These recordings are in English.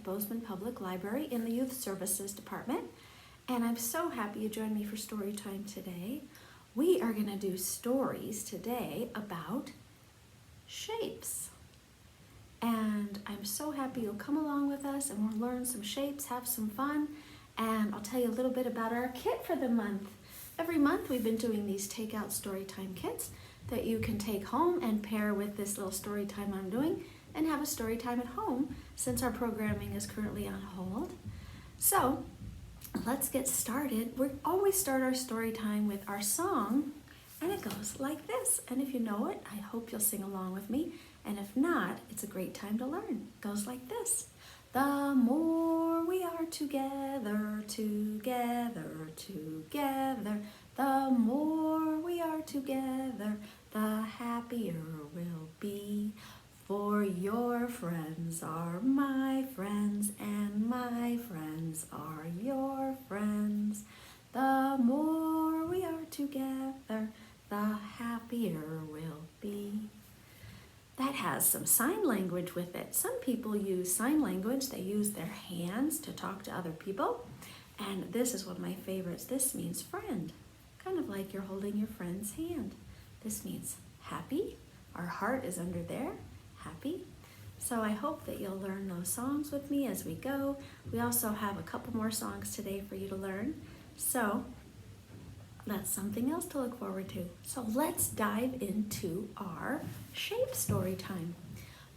the Bozeman Public Library in the Youth Services Department, and I'm so happy you joined me for story time today. We are going to do stories today about shapes. And I'm so happy you'll come along with us and we'll learn some shapes, have some fun, and I'll tell you a little bit about our kit for the month. Every month we've been doing these takeout storytime kits that you can take home and pair with this little story time I'm doing and have a story time at home since our programming is currently on hold. So let's get started. We always start our story time with our song, and it goes like this. And if you know it, I hope you'll sing along with me. And if not, it's a great time to learn. It goes like this. The more we are together, together, together, the more we are together, the happier we'll be. For your friends are my friends, and my friends are your friends. The more we are together, the happier we'll be. That has some sign language with it. Some people use sign language. They use their hands to talk to other people. And this is one of my favorites. This means friend, kind of like you're holding your friend's hand. This means happy. Our heart is under there, happy. So I hope that you'll learn those songs with me as we go. We also have a couple more songs today for you to learn. So that's something else to look forward to. So let's dive into our shape story time.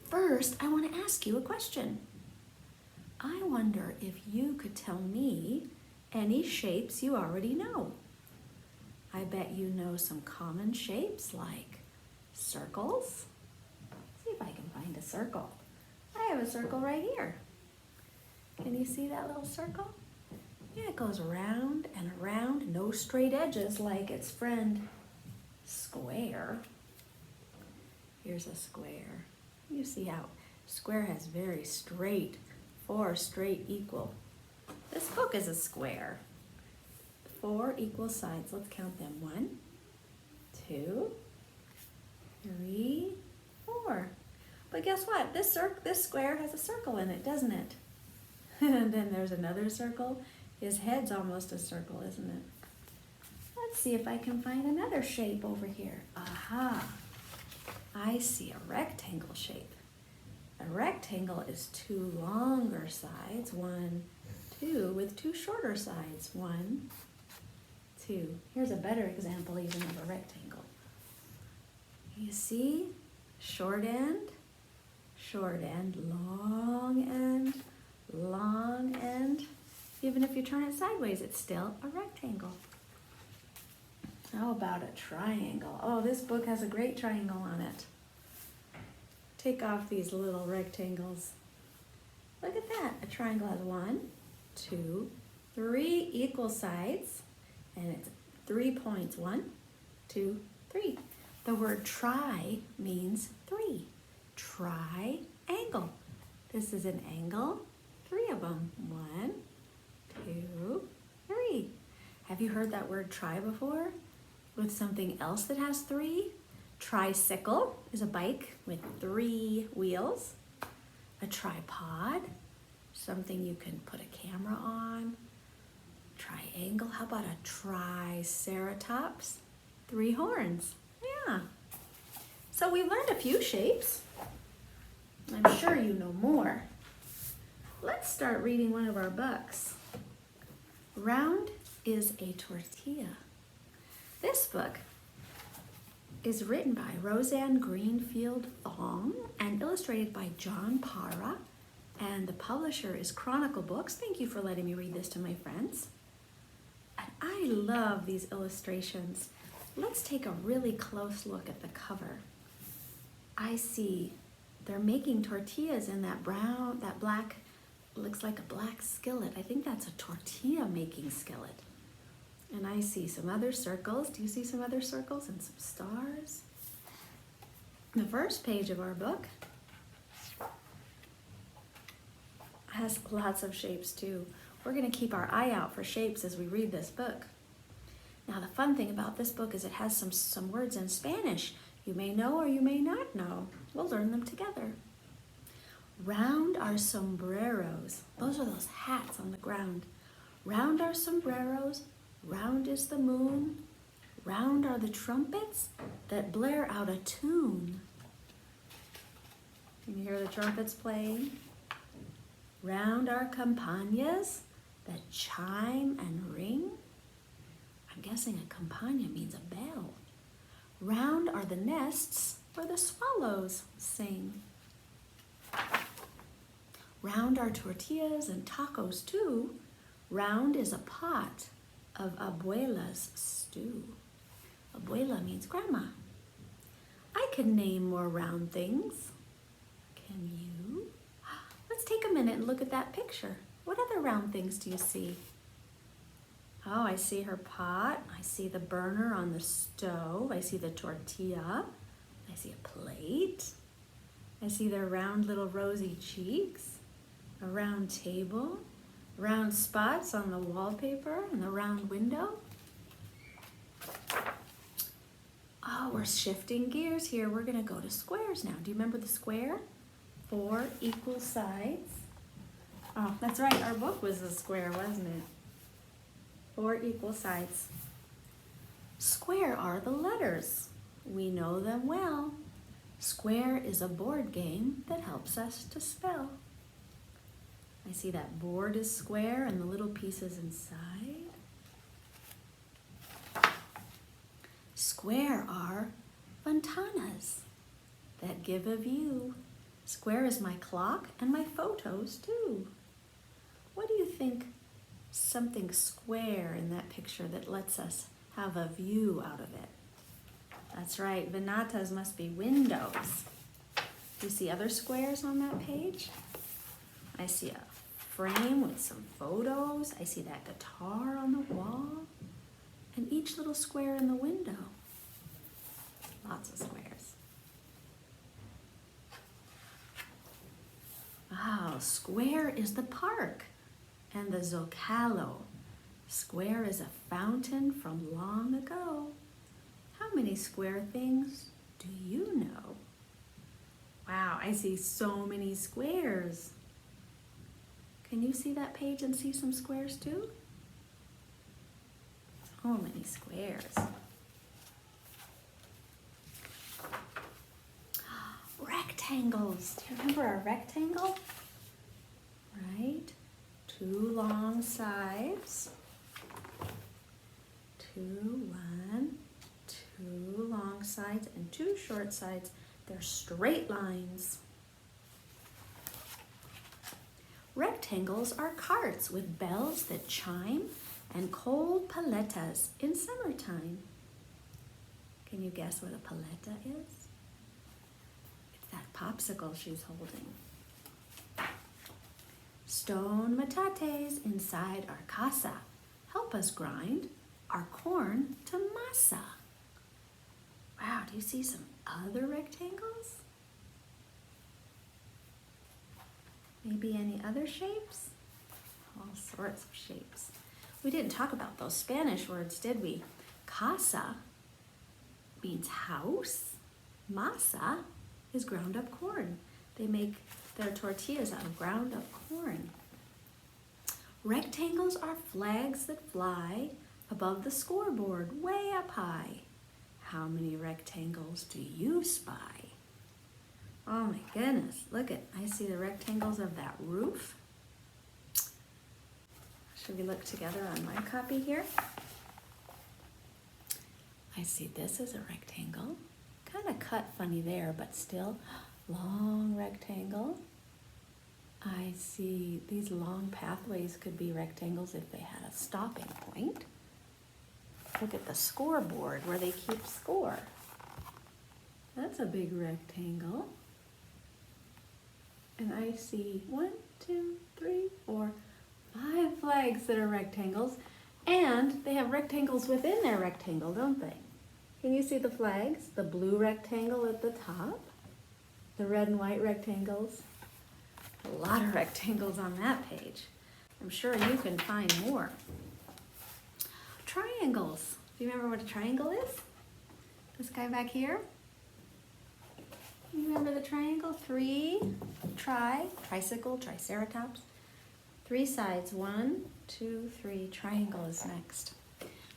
First, I want to ask you a question. I wonder if you could tell me any shapes you already know. I bet you know some common shapes like circles. See if I can find a circle. I have a circle right here. Can you see that little circle? Yeah, it goes around and around, no straight edges like its friend square. Here's a square. You see how square has very straight, 4 straight equal. This book is a square. 4 equal sides. Let's count them. 1, 2, 3, 4. But guess what? This square has a circle in it, doesn't it? And then there's another circle. His head's almost a circle, isn't it? Let's see if I can find another shape over here. Aha! I see a rectangle shape. A rectangle is 2 longer sides, 1, 2, with 2 shorter sides, 1, 2. Here's a better example even of a rectangle. You see? Short end, long end, long end. Even if you turn it sideways, it's still a rectangle. How about a triangle? Oh, this book has a great triangle on it. Take off these little rectangles. Look at that. A triangle has 1, 2, 3 equal sides, and it's 3 points. 1, 2, 3. The word try means 3. Triangle. This is an angle. 3 of them. 1, 2, 3. Have you heard that word try before? With something else that has 3? Tricycle is a bike with 3 wheels. A tripod, something you can put a camera on. Triangle, how about a triceratops? 3 horns, yeah. So we learned a few shapes. I'm sure you know more. Let's start reading one of our books. Round is a tortilla. This book is written by Roseanne Greenfield Thong and illustrated by John Para, and the publisher is Chronicle Books. Thank you for letting me read this to my friends. And I love these illustrations. Let's take a really close look at the cover. I see they're making tortillas in that black, looks like a black skillet. I think that's a tortilla making skillet. And I see some other circles. Do you see some other circles and some stars? The first page of our book has lots of shapes too. We're going to keep our eye out for shapes as we read this book. Now the fun thing about this book is it has some words in Spanish. You may know or you may not know. We'll learn them together. Round are sombreros. Those are those hats on the ground. Round are sombreros. Round is the moon. Round are the trumpets that blare out a tune. Can you hear the trumpets playing? Round are campanas that chime and ring. I'm guessing a campana means a bell. Round are the nests where the swallows sing. Round are tortillas and tacos too. Round is a pot of abuela's stew. Abuela means grandma. I can name more round things. Can you? Let's take a minute and look at that picture. What other round things do you see? Oh, I see her pot. I see the burner on the stove. I see the tortilla. I see a plate. I see their round little rosy cheeks, a round table, round spots on the wallpaper and the round window. Oh, we're shifting gears here. We're gonna go to squares now. Do you remember the square? 4 equal sides. Oh, that's right, our book was a square, wasn't it? 4 equal sides. Square are the letters. We know them well. Square is a board game that helps us to spell. I see that board is square and the little pieces inside. Square are ventanas that give a view. Square is my clock and my photos too. What do you think something square in that picture that lets us have a view out of it? That's right, ventanas must be windows. Do you see other squares on that page? I see a frame with some photos. I see that guitar on the wall. And each little square in the window. Lots of squares. Wow, square is the park and the Zocalo. Square is a fountain from long ago. How many square things do you know? Wow, I see so many squares. Can you see that page and see some squares too? So many squares. Rectangles. Do you remember a rectangle? Right? 2 long sides. 1, 2 long sides and 2 short sides. They're straight lines. Rectangles are carts with bells that chime and cold paletas in summertime. Can you guess what a paleta is? It's that popsicle she's holding. Stone metates inside our casa help us grind our corn to masa. Wow, do you see some other rectangles? Maybe any other shapes? All sorts of shapes. We didn't talk about those Spanish words, did we? Casa means house. Masa is ground up corn. They make their tortillas out of ground up corn. Rectangles are flags that fly above the scoreboard way up high. How many rectangles do you spy? Oh my goodness, look at, I see the rectangles of that roof. Should we look together on my copy here? I see this is a rectangle. Kind of cut funny there, but still long rectangle. I see these long pathways could be rectangles if they had a stopping point. Look at the scoreboard where they keep score. That's a big rectangle. And I see 1, 2, 3, 4, 5 flags that are rectangles. And they have rectangles within their rectangle, don't they? Can you see the flags? The blue rectangle at the top, the red and white rectangles. A lot of rectangles on that page. I'm sure you can find more. Triangles. Do you remember what a triangle is? This guy back here? You remember the triangle? Tricycle, triceratops. 3 sides, 1, 2, 3. Triangle is next.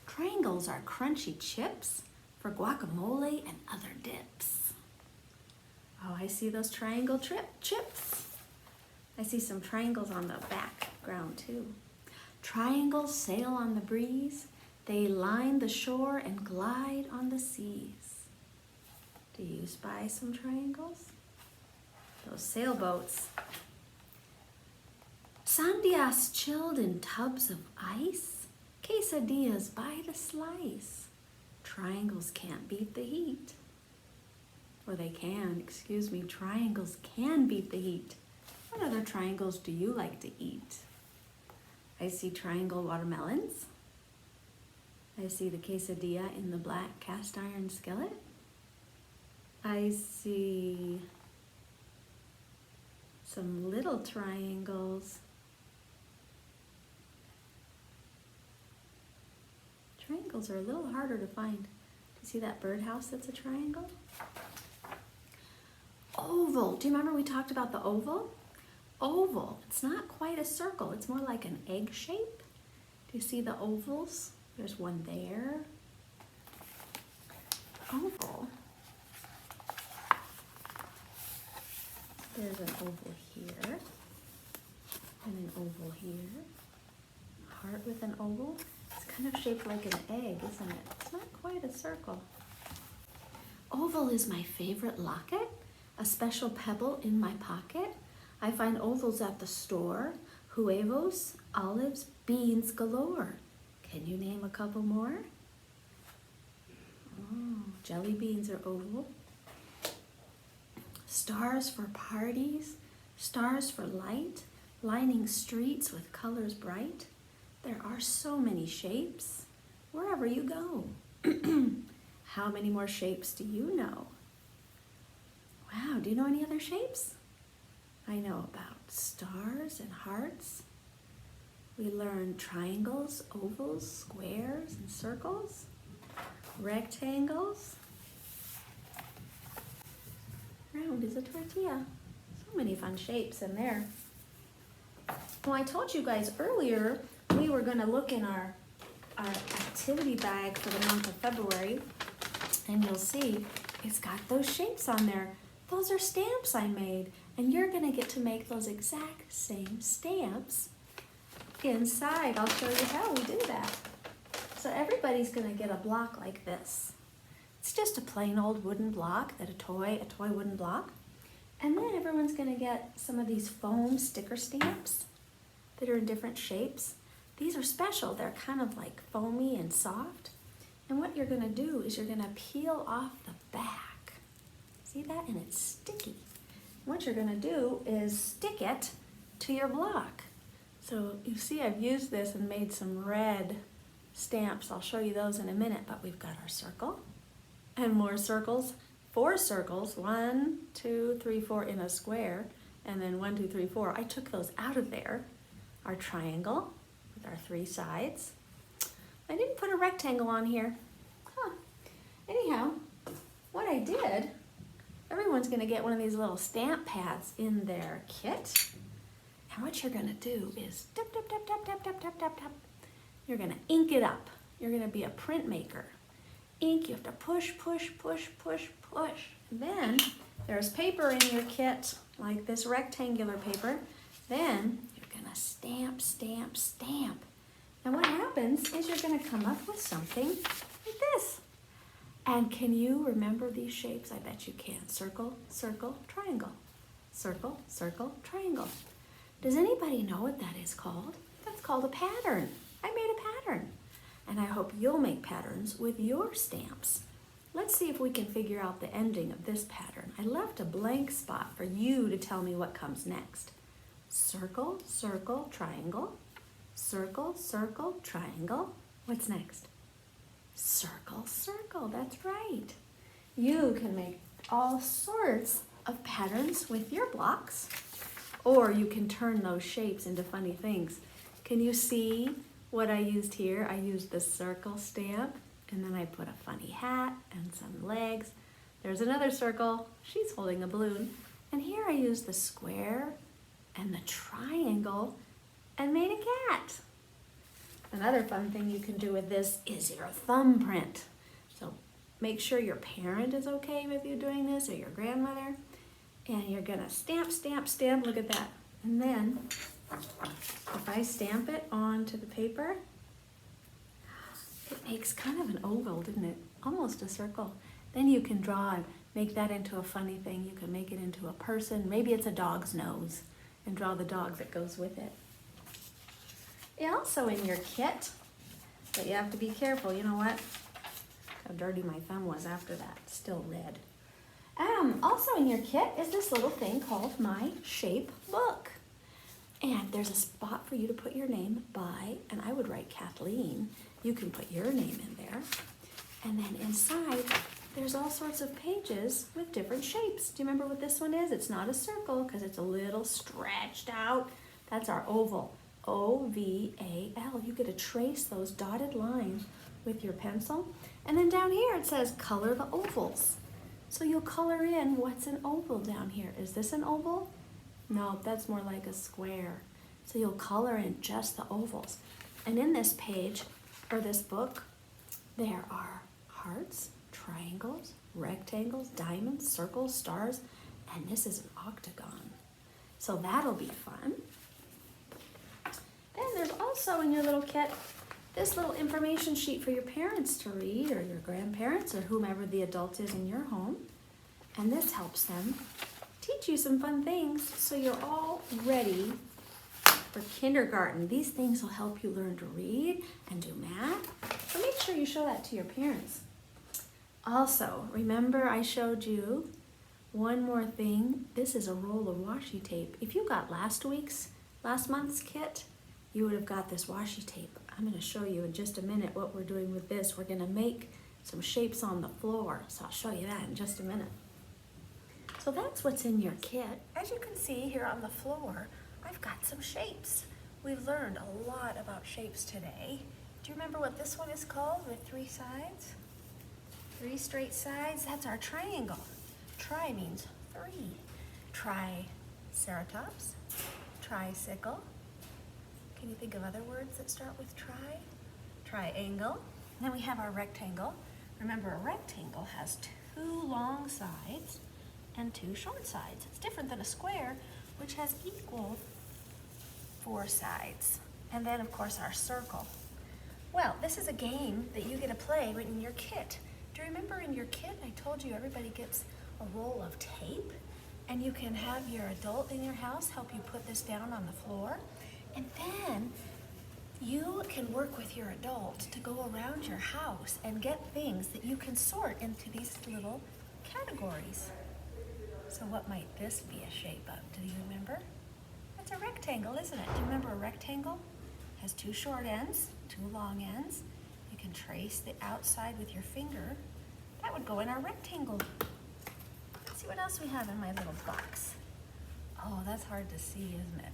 Triangles are crunchy chips for guacamole and other dips. Oh, I see those triangle chips. I see some triangles on the background too. Triangles sail on the breeze. They line the shore and glide on the seas. Do you spy some triangles? Those sailboats. Sandias chilled in tubs of ice. Quesadillas by the slice. Triangles can't beat the heat. Or they can, excuse me, triangles can beat the heat. What other triangles do you like to eat? I see triangle watermelons. I see the quesadilla in the black cast iron skillet. I see some little triangles. Triangles are a little harder to find. Do you see that birdhouse that's a triangle? Oval. Do you remember we talked about the oval? Oval. It's not quite a circle. It's more like an egg shape. Do you see the ovals? There's one there. Oval. There's an oval here. And an oval here. Heart with an oval. It's kind of shaped like an egg, isn't it? It's not quite a circle. Oval is my favorite locket. A special pebble in my pocket. I find ovals at the store. Huevos, olives, beans galore. Can you name a couple more? Oh, jelly beans are oval. Stars for parties, stars for light, lining streets with colors bright. There are so many shapes wherever you go. How many more shapes do you know? Wow, do you know any other shapes? I know about stars and hearts. We learned triangles, ovals, squares, and circles, rectangles. Round is a tortilla. So many fun shapes in there. Well, I told you guys earlier we were going to look in our activity bag for the month of February, and you'll see it's got those shapes on there. Those are stamps I made, and you're going to get to make those exact same stamps inside. I'll show you how we do that. So everybody's going to get a block like this. It's just a plain old wooden block, a toy wooden block. And then everyone's going to get some of these foam sticker stamps that are in different shapes. These are special. They're kind of like foamy and soft. And what you're going to do is you're going to peel off the back. See that? And it's sticky. What you're going to do is stick it to your block. So you see I've used this and made some red stamps. I'll show you those in a minute, but we've got our circle and more circles. 4 circles, 1, 2, 3, 4 in a square, and then 1, 2, 3, 4. I took those out of there. Our triangle with our 3 sides. I didn't put a rectangle on here. Anyhow, what I did, everyone's going to get one of these little stamp pads in their kit. And what you're going to do is tap, tap, tap, tap, tap, tap, tap, tap, tap. You're going to ink it up. You're going to be a printmaker. Ink, you have to push, push, push, push, push. Then there's paper in your kit, like this rectangular paper. Then you're going to stamp, stamp, stamp. And what happens is you're going to come up with something like this. And can you remember these shapes? I bet you can. Circle, circle, triangle. Circle, circle, triangle. Does anybody know what that is called? That's called a pattern. I made a pattern. And I hope you'll make patterns with your stamps. Let's see if we can figure out the ending of this pattern. I left a blank spot for you to tell me what comes next. Circle, circle, triangle. Circle, circle, triangle. What's next? Circle, circle. That's right. You can make all sorts of patterns with your blocks, or you can turn those shapes into funny things. Can you see what I used here? I used the circle stamp, and then I put a funny hat and some legs. There's another circle. She's holding a balloon. And here I used the square and the triangle and made a cat. Another fun thing you can do with this is your thumbprint. So make sure your parent is okay with you doing this, or your grandmother. And you're gonna stamp, stamp, stamp, look at that. And then, if I stamp it onto the paper, it makes kind of an oval, didn't it? Almost a circle. Then you can draw and make that into a funny thing. You can make it into a person. Maybe it's a dog's nose, and draw the dog that goes with it. Also in your kit, but you have to be careful. You know what? How dirty my thumb was after that. Still red. Also in your kit is this little thing called my shape book. And there's a spot for you to put your name by, and I would write Kathleen. You can put your name in there. And then inside, there's all sorts of pages with different shapes. Do you remember what this one is? It's not a circle because it's a little stretched out. That's our oval, O-V-A-L. You get to trace those dotted lines with your pencil. And then down here it says color the ovals. So you'll color in what's an oval down here. Is this an oval? No, that's more like a square. So you'll color in just the ovals. And in this page, or this book, there are hearts, triangles, rectangles, diamonds, circles, stars, and this is an octagon. So that'll be fun. Then there's also in your little kit this little information sheet for your parents to read, or your grandparents, or whomever the adult is in your home. And this helps them teach you some fun things so you're all ready for kindergarten. These things will help you learn to read and do math. So make sure you show that to your parents. Also, remember I showed you one more thing. This is a roll of washi tape. If you got last month's kit, you would have got this washi tape. I'm going to show you in just a minute what we're doing with this. We're going to make some shapes on the floor, so I'll show you that in just a minute. So that's what's in your kit. As you can see here on the floor, I've got some shapes. We've learned a lot about shapes today. Do you remember what this one is called with 3 sides? 3 straight sides? That's our triangle. Tri means 3. Triceratops, tricycle. Can you think of other words that start with tri? Triangle. And then we have our rectangle. Remember, a rectangle has 2 long sides and 2 short sides. It's different than a square, which has equal 4 sides. And then, of course, our circle. Well, this is a game that you get to play in your kit. Do you remember in your kit, I told you everybody gets a roll of tape, and you can have your adult in your house help you put this down on the floor. And then you can work with your adult to go around your house and get things that you can sort into these little categories. So what might this be a shape of? Do you remember? That's a rectangle, isn't it? Do you remember a rectangle? It has 2 short ends, 2 long ends. You can trace the outside with your finger. That would go in our rectangle. Let's see what else we have in my little box. Oh, that's hard to see, isn't it?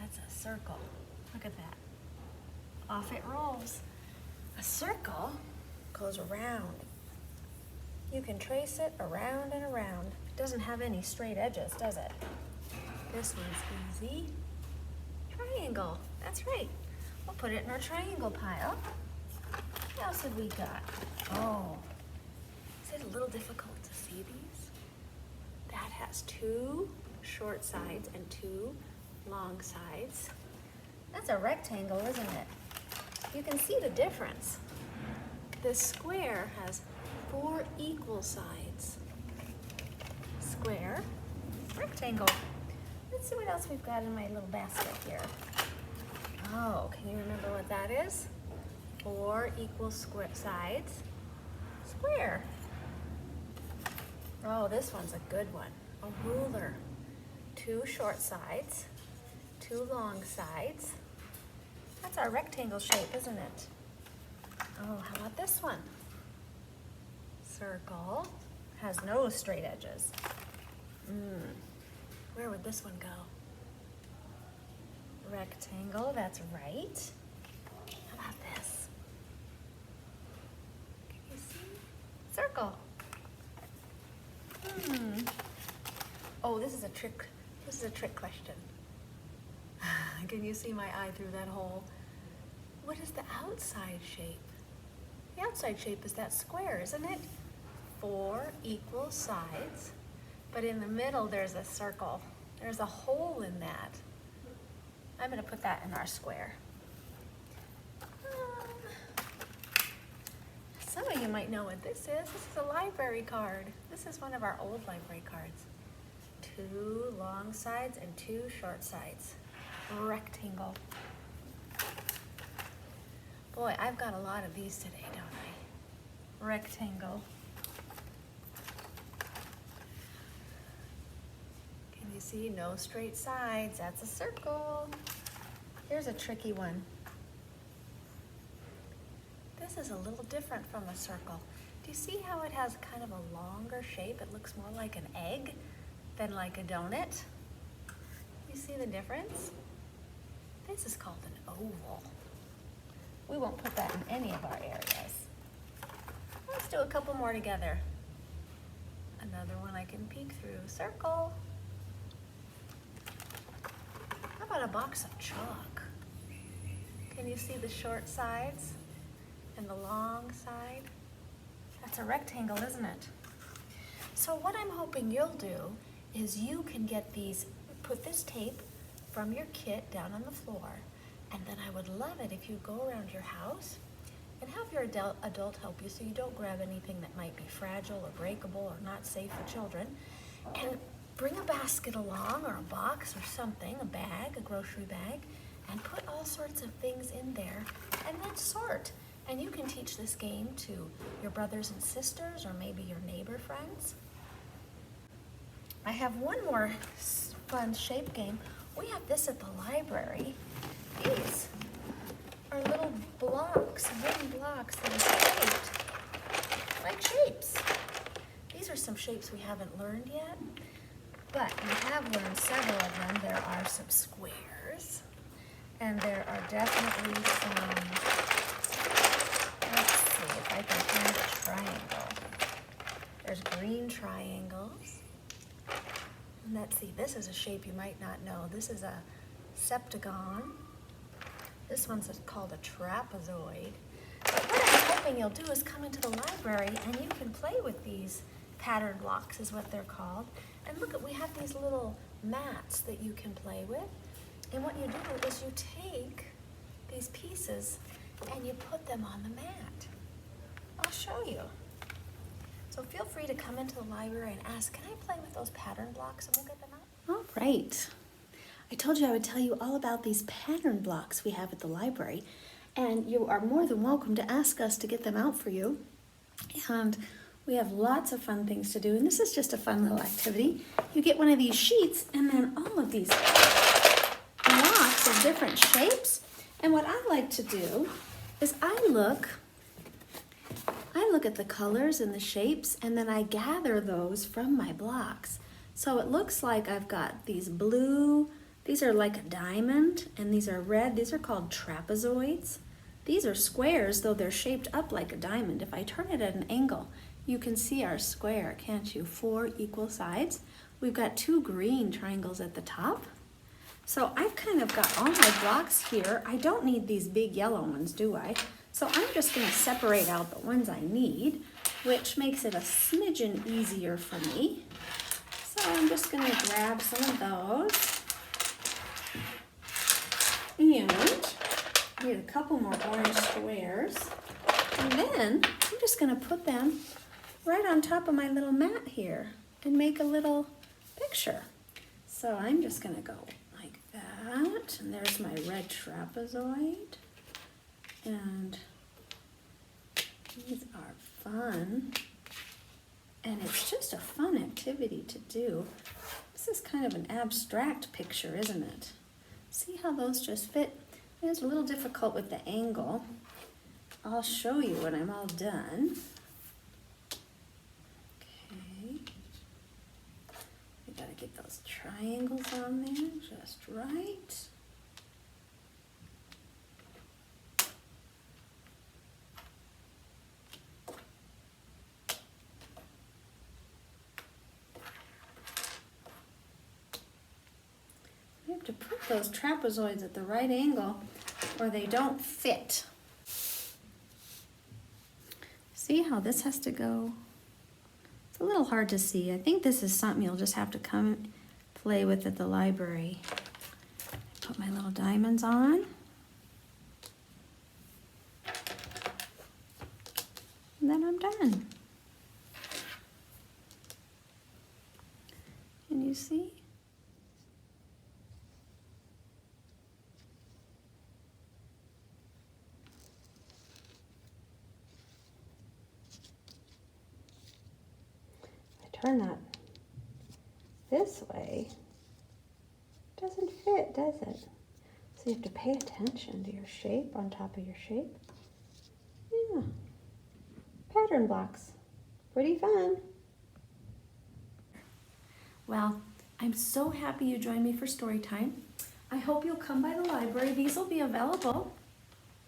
That's a circle. Look at that. Off it rolls. A circle goes around. You can trace it around and around. It doesn't have any straight edges, does it? This one's easy. Triangle. That's right. We'll put it in our triangle pile. What else have we got? Oh, is it a little difficult to see these? That has 2 short sides and 2 long sides. That's a rectangle, isn't it? You can see the difference. This square has 4 equal sides. Square, rectangle. Let's see what else we've got in my little basket here. Oh, can you remember what that is? 4 equal square sides. Square. Oh, this one's a good one. A ruler. 2 short sides. 2 long sides. That's our rectangle shape, isn't it? Oh, how about this one? Circle. Has no straight edges. Where would this one go? Rectangle, that's right. How about this? Can you see? Circle. this is a trick question. Can you see my eye through that hole? What is the outside shape? The outside shape is that square, isn't it? 4 equal sides, but in the middle there's a circle. There's a hole in that. I'm going to put that in our square. Some of you might know what this is. This is a library card. This is one of our old library cards. 2 long sides and 2 short sides. Rectangle. Boy, I've got a lot of these today, don't I? Rectangle. Can you see? No straight sides. That's a circle. Here's a tricky one. This is a little different from a circle. Do you see how it has kind of a longer shape? It looks more like an egg than like a donut. You see the difference? This is called an oval. We won't put that in any of our areas. Let's do a couple more together. Another one I can peek through. Circle. How about a box of chalk? Can you see the short sides and the long side? That's a rectangle, isn't it? So what I'm hoping you'll do is you can get these, put this tape from your kit down on the floor, and then I would love it if you go around your house and have your adult help you so you don't grab anything that might be fragile or breakable or not safe for children, and bring a basket along or a box or something, a bag, a grocery bag, and put all sorts of things in there and then sort. And you can teach this game to your brothers and sisters or maybe your neighbor friends. I have one more fun shape game. We have this at the library. These are little blocks, wooden blocks that are shaped like shapes. These are some shapes we haven't learned yet, but we have learned several of them. There are some squares, and there are definitely some, let's see if I can find a triangle. There's green triangles. And let's see, this is a shape you might not know. This is a septagon. This one's called a trapezoid. But what I'm hoping you'll do is come into the library and you can play with these pattern blocks is what they're called. And look, we have these little mats that you can play with. And what you do is you take these pieces and you put them on the mat. I'll show you. So feel free to come into the library and ask, can I play with those pattern blocks, and we'll get them out? All right. I told you I would tell you all about these pattern blocks we have at the library, and you are more than welcome to ask us to get them out for you. And we have lots of fun things to do, and this is just a fun little activity. You get one of these sheets and then all of these blocks of different shapes, and what I like to do is I look at the colors and the shapes, and then I gather those from my blocks. So it looks like I've got these blue, these are like a diamond, and these are red. These are called trapezoids. These are squares, though they're shaped up like a diamond. If I turn it at an angle, you can see our square, can't you? 4 equal sides. We've got 2 green triangles at the top. So I've kind of got all my blocks here. I don't need these big yellow ones, do I? So I'm just going to separate out the ones I need, which makes it a smidgen easier for me. So I'm just going to grab some of those. And I need a couple more orange squares. And then I'm just going to put them right on top of my little mat here and make a little picture. So I'm just going to go like that. And there's my red trapezoid. And these are fun. And it's just a fun activity to do. This is kind of an abstract picture, isn't it? See how those just fit? It's a little difficult with the angle. I'll show you when I'm all done. Okay. We gotta get those triangles on there just right. to put those trapezoids at the right angle or they don't fit. See how this has to go? It's a little hard to see. I think this is something you'll just have to come play with at the library. Put my little diamonds on. And then I'm done. Can you see? I turn that this way. Doesn't fit, does it? So you have to pay attention to your shape on top of your shape. Yeah. Pattern blocks. Pretty fun. Well, I'm so happy you joined me for story time. I hope you'll come by the library. These will be available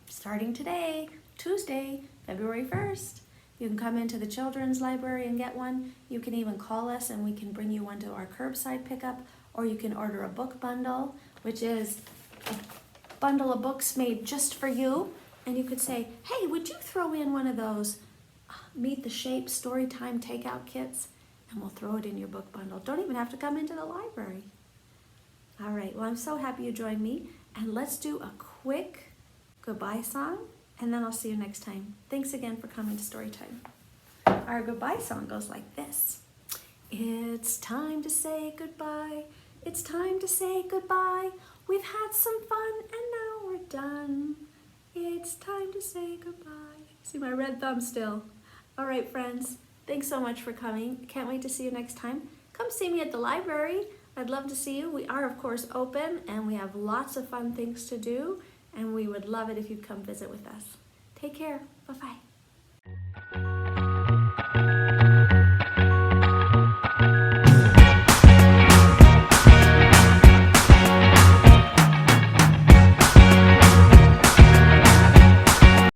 starting today, Tuesday, February 1st. You can come into the children's library and get one. You can even call us and we can bring you one to our curbside pickup, or you can order a book bundle, which is a bundle of books made just for you. And you could say, hey, would you throw in one of those Meet the Shape Storytime takeout kits? And we'll throw it in your book bundle. Don't even have to come into the library. All right, well, I'm so happy you joined me. And let's do a quick goodbye song, and then I'll see you next time. Thanks again for coming to Storytime. Our goodbye song goes like this. It's time to say goodbye. It's time to say goodbye. We've had some fun and now we're done. It's time to say goodbye. See my red thumb still. All right, friends. Thanks so much for coming. Can't wait to see you next time. Come see me at the library. I'd love to see you. We are, of course, open and we have lots of fun things to do, and we would love it if you'd come visit with us. Take care. Bye-bye.